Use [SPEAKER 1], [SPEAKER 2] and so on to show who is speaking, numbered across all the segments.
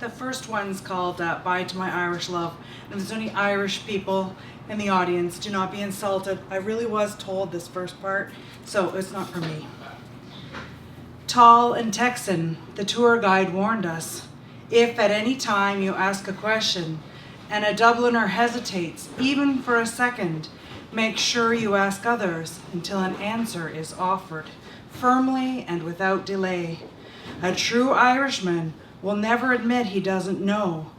[SPEAKER 1] The first one's called Bye to My Irish Love. And if there's any Irish people in the audience, do not be insulted. I really was told this first part, so it's not for me. Tall and Texan, the tour guide warned us, if at any time you ask a question and a Dubliner hesitates, even for a second, make sure you ask others until an answer is offered, firmly and without delay. A true Irishman will never admit he doesn't know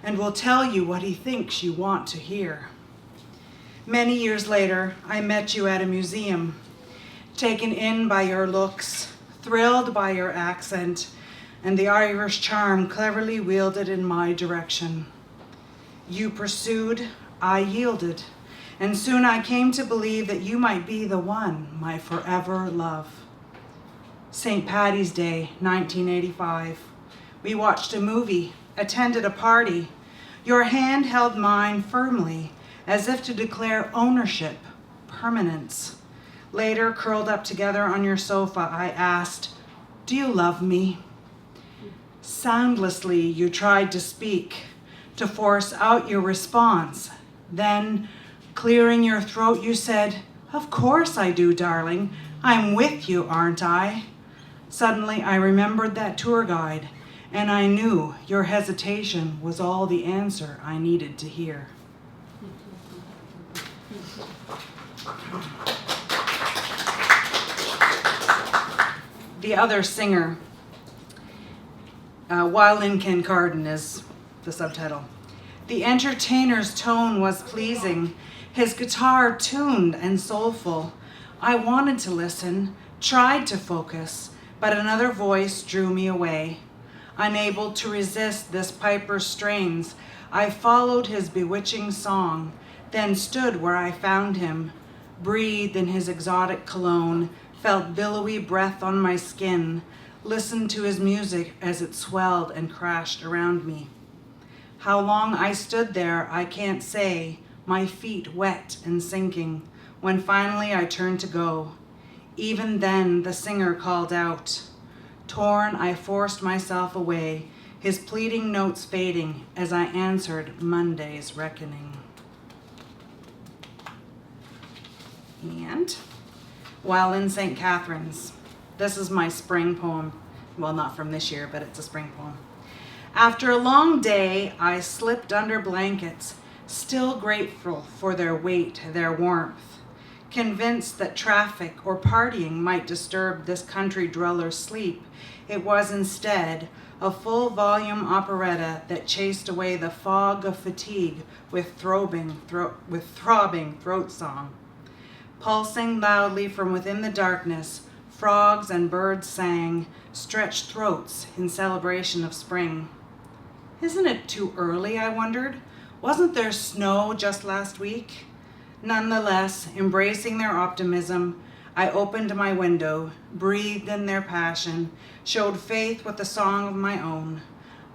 [SPEAKER 1] and will tell you what he thinks you want to hear. Many years later, I met you at a museum, taken in by your looks, thrilled by your accent, and the Irish charm cleverly wielded in my direction. You pursued, I yielded, and soon I came to believe that you might be the one, my forever love. St. Paddy's Day, 1985. We watched a movie, attended a party. Your hand held mine firmly, as if to declare ownership, permanence. Later, curled up together on your sofa, I asked, "Do you love me?" Soundlessly, you tried to speak, to force out your response. Then, clearing your throat, you said, "Of course I do, darling. I'm with you, aren't I?" Suddenly, I remembered that tour guide, and I knew your hesitation was all the answer I needed to hear. The Other Singer, While in Kincardine is the subtitle. The entertainer's tone was pleasing, his guitar tuned and soulful. I wanted to listen, tried to focus, but another voice drew me away. Unable to resist this piper's strains, I followed his bewitching song, then stood where I found him, breathed in his exotic cologne, felt billowy breath on my skin, listened to his music as it swelled and crashed around me. How long I stood there, I can't say, my feet wet and sinking, when finally I turned to go. Even then, the singer called out. Torn, I forced myself away, his pleading notes fading as I answered Monday's reckoning. And While in St. Catherine's. This is my spring poem. Well, not from this year, but it's a spring poem. After a long day, I slipped under blankets, still grateful for their weight, their warmth, convinced that traffic or partying might disturb this country dweller's sleep. It was instead a full-volume operetta that chased away the fog of fatigue with throbbing throat song. Pulsing loudly from within the darkness, frogs and birds sang, stretched throats in celebration of spring. Isn't it too early, I wondered? Wasn't there snow just last week? Nonetheless, embracing their optimism, I opened my window, breathed in their passion, showed faith with a song of my own.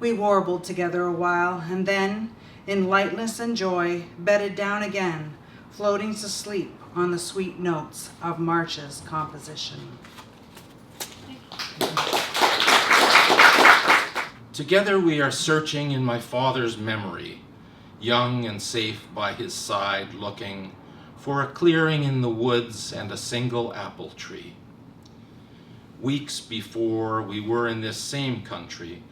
[SPEAKER 1] We warbled together a while, and then, in lightness and joy, bedded down again, floating to sleep on the sweet notes of March's composition.
[SPEAKER 2] Together we are searching in my father's memory, young and safe by his side, looking for a clearing in the woods and a single apple tree. Weeks before, we were in this same country,